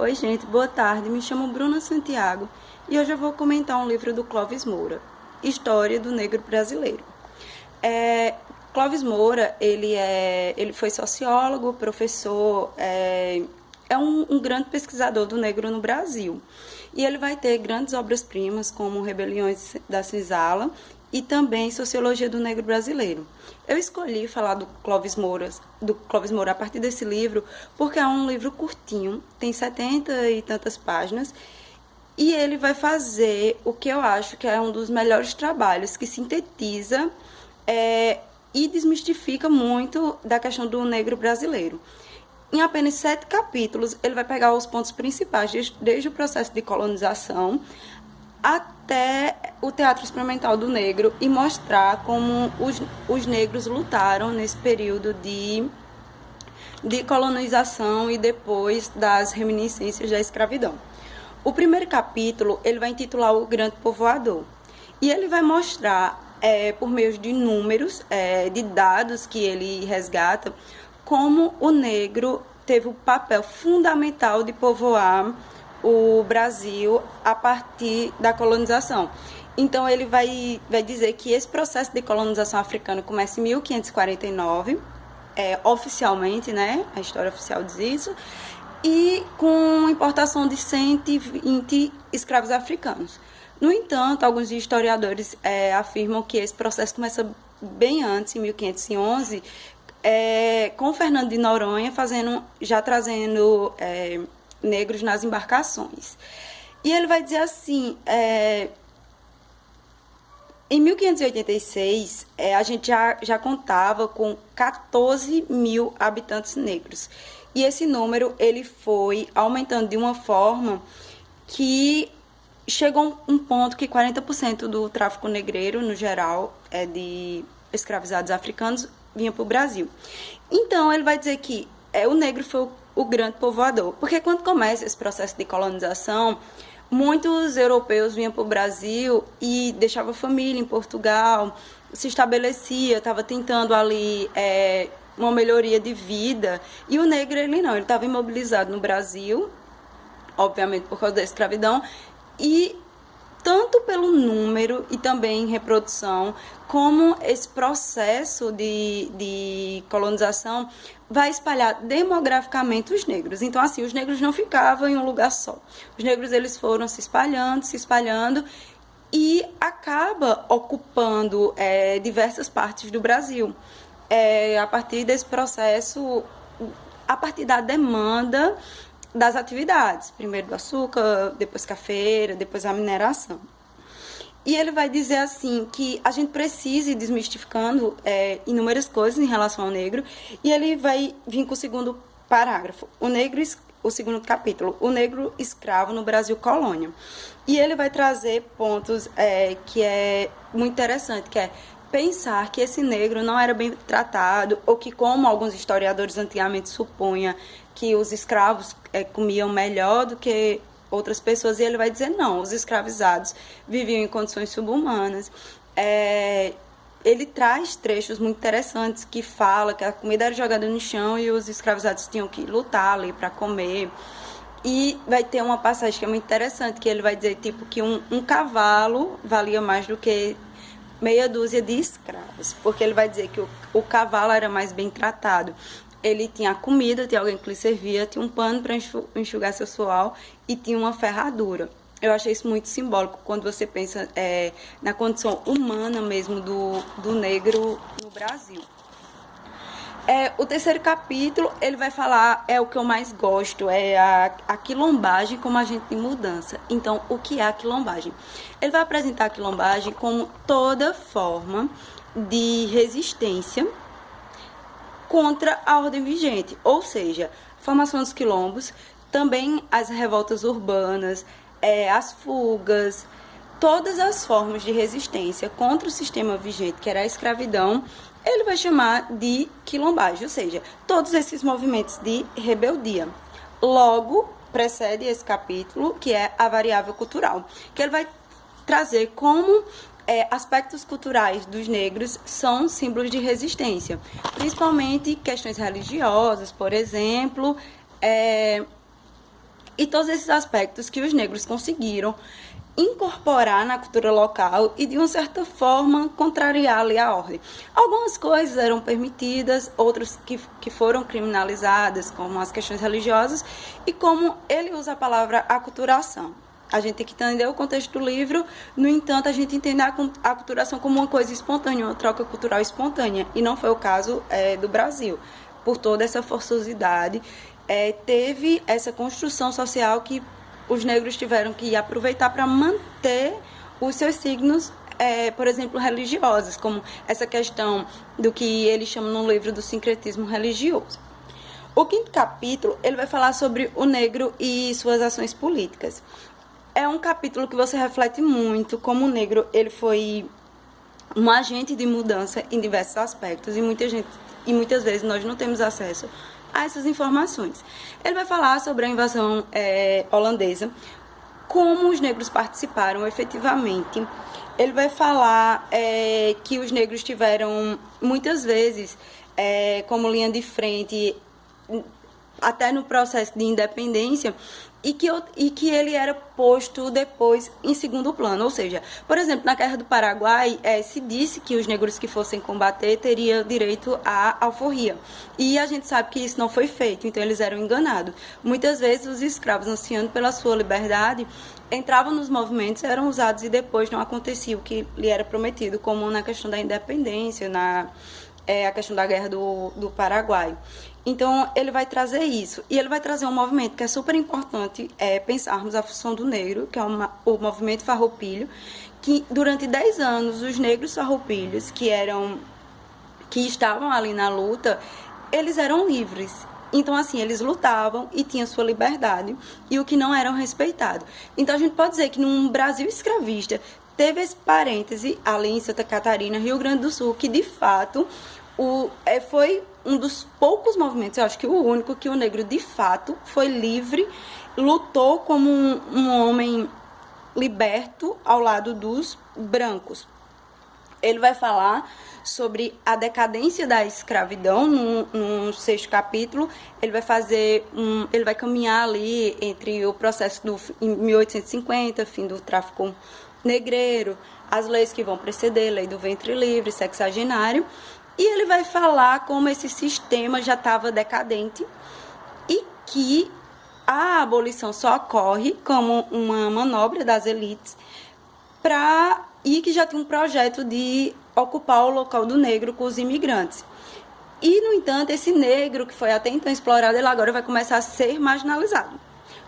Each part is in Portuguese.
Oi, gente, boa tarde. Me chamo Bruna Santiago e hoje eu vou comentar um livro do Clóvis Moura, História do Negro Brasileiro. Clóvis Moura, ele foi sociólogo, professor, é um grande pesquisador do negro no Brasil. E ele vai ter grandes obras-primas como Rebeliões da Senzala e também Sociologia do Negro Brasileiro. Eu escolhi falar do Clóvis Moura a partir desse livro porque é um livro curtinho, tem 70 e tantas páginas, e ele vai fazer o que eu acho que é um dos melhores trabalhos, que sintetiza e desmistifica muito da questão do negro brasileiro. Em apenas 7 capítulos, ele vai pegar os pontos principais, desde o processo de colonização até o teatro experimental do negro, e mostrar como os negros lutaram nesse período de colonização e depois das reminiscências da escravidão. O primeiro capítulo ele vai intitular O Grande Povoador, e ele vai mostrar, por meio de números, de dados que ele resgata, como o negro teve o papel fundamental de povoar o Brasil a partir da colonização. Então, ele vai dizer que esse processo de colonização africana começa em 1549, oficialmente, né? A história oficial diz isso, e com a importação de 120 escravos africanos. No entanto, alguns historiadores afirmam que esse processo começa bem antes, em 1511, com Fernando de Noronha já trazendo negros nas embarcações. E ele vai dizer assim, em 1586, a gente já contava com 14 mil habitantes negros. E esse número ele foi aumentando de uma forma que chegou um ponto que 40% do tráfico negreiro, no geral, de escravizados africanos, vinha para o Brasil. Então, ele vai dizer que o negro foi o grande povoador, porque quando começa esse processo de colonização, muitos europeus vinham para o Brasil e deixavam família em Portugal, se estabelecia, estava tentando ali uma melhoria de vida, e o negro, ele estava imobilizado no Brasil, obviamente por causa da escravidão, e tanto pelo número e também reprodução, como esse processo de colonização vai espalhar demograficamente os negros. Então, assim, os negros não ficavam em um lugar só. Os negros, eles foram se espalhando, e acaba ocupando diversas partes do Brasil. A partir desse processo, a partir da demanda das atividades, primeiro do açúcar, depois cafeira, depois a mineração. E ele vai dizer assim que a gente precisa ir desmistificando inúmeras coisas em relação ao negro, e ele vai vir com o segundo parágrafo, o segundo capítulo, o negro escravo no Brasil colônia. E ele vai trazer pontos que é muito interessante, que é pensar que esse negro não era bem tratado, ou que, como alguns historiadores antigamente supunham, que os escravos comiam melhor do que outras pessoas, e ele vai dizer não, os escravizados viviam em condições subhumanas. Ele traz trechos muito interessantes que fala que a comida era jogada no chão e os escravizados tinham que lutar ali para comer. E vai ter uma passagem que é muito interessante, que ele vai dizer tipo que um cavalo valia mais do que meia dúzia de escravos, porque ele vai dizer que o cavalo era mais bem tratado. Ele tinha comida, tinha alguém que lhe servia, tinha um pano para enxugar seu suor e tinha uma ferradura. Eu achei isso muito simbólico quando você pensa na condição humana mesmo do negro no Brasil. O terceiro capítulo, ele vai falar, o que eu mais gosto, a quilombagem como agente de mudança. Então, o que é a quilombagem? Ele vai apresentar a quilombagem como toda forma de resistência contra a ordem vigente, ou seja, formação dos quilombos, também as revoltas urbanas, as fugas, todas as formas de resistência contra o sistema vigente, que era a escravidão, ele vai chamar de quilombagem, ou seja, todos esses movimentos de rebeldia. Logo, precede esse capítulo, que é a variável cultural, que ele vai trazer como aspectos culturais dos negros são símbolos de resistência, principalmente questões religiosas, por exemplo, e todos esses aspectos que os negros conseguiram incorporar na cultura local e, de uma certa forma, contrariar ali a ordem. Algumas coisas eram permitidas, outras que foram criminalizadas, como as questões religiosas, e como ele usa a palavra aculturação. A gente tem que entender o contexto do livro, no entanto, a gente entende a aculturação como uma coisa espontânea, uma troca cultural espontânea, e não foi o caso do Brasil. Por toda essa forçosidade, teve essa construção social que os negros tiveram que aproveitar para manter os seus signos, por exemplo, religiosos, como essa questão do que ele chama no livro do sincretismo religioso. O 5º capítulo, ele vai falar sobre o negro e suas ações políticas. É um capítulo que você reflete muito como o negro ele foi um agente de mudança em diversos aspectos e muitas vezes nós não temos acesso a essas informações. Ele vai falar sobre a invasão holandesa, como os negros participaram efetivamente. Ele vai falar que os negros tiveram, muitas vezes, como linha de frente, até no processo de independência, e que ele era posto depois em segundo plano. Ou seja, por exemplo, na Guerra do Paraguai, se disse que os negros que fossem combater teriam direito à alforria. E a gente sabe que isso não foi feito, então eles eram enganados. Muitas vezes os escravos, ansiando pela sua liberdade, entravam nos movimentos, eram usados e depois não acontecia o que lhe era prometido, como na questão da independência, a questão da Guerra do Paraguai. Então, ele vai trazer isso. E ele vai trazer um movimento que é super importante pensarmos a função do negro, que é o movimento farroupilho, que durante 10 anos os negros farroupilhos que estavam ali na luta, eles eram livres. Então, assim, eles lutavam e tinham sua liberdade, e o que não eram respeitado. Então, a gente pode dizer que num Brasil escravista, teve esse parêntese ali em Santa Catarina, Rio Grande do Sul, que de fato foi um dos poucos movimentos, eu acho que o único, que o negro de fato foi livre, lutou como um homem liberto ao lado dos brancos. Ele vai falar sobre a decadência da escravidão no 6º capítulo. Ele vai caminhar ali entre o processo em 1850, fim do tráfico negreiro, as leis que vão preceder, lei do ventre livre, sexagenário, e ele vai falar como esse sistema já estava decadente e que a abolição só ocorre como uma manobra das elites e que já tinha um projeto de ocupar o local do negro com os imigrantes. E, no entanto, esse negro que foi até então explorado, ele agora vai começar a ser marginalizado.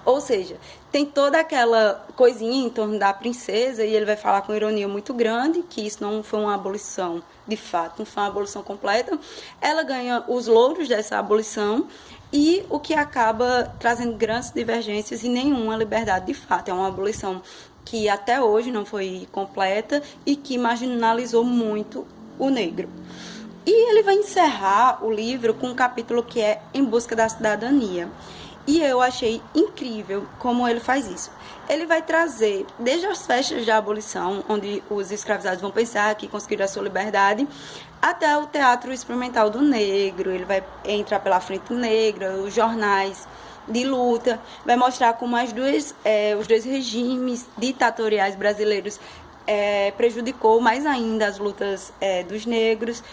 Ou seja, tem toda aquela coisinha em torno da princesa, e ele vai falar com ironia muito grande, que isso não foi uma abolição de fato, não foi uma abolição completa. Ela ganha os louros dessa abolição, e o que acaba trazendo grandes divergências e nenhuma liberdade de fato. É uma abolição que até hoje não foi completa e que marginalizou muito o negro. E ele vai encerrar o livro com um capítulo que é Em Busca da Cidadania. E eu achei incrível como ele faz isso. Ele vai trazer, desde as festas de abolição, onde os escravizados vão pensar que conseguiram a sua liberdade, até o teatro experimental do negro. Ele vai entrar pela Frente Negra, os jornais de luta, vai mostrar como os dois regimes ditatoriais brasileiros prejudicou mais ainda as lutas dos negros.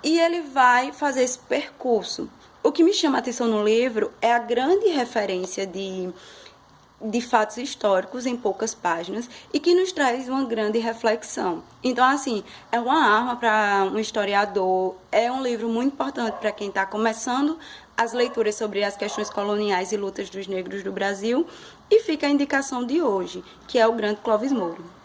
E ele vai fazer esse percurso. O que me chama a atenção no livro é a grande referência de fatos históricos em poucas páginas e que nos traz uma grande reflexão. Então, assim, é uma arma para um historiador, é um livro muito importante para quem está começando as leituras sobre as questões coloniais e lutas dos negros do Brasil, e fica a indicação de hoje, que é o grande Clóvis Moura.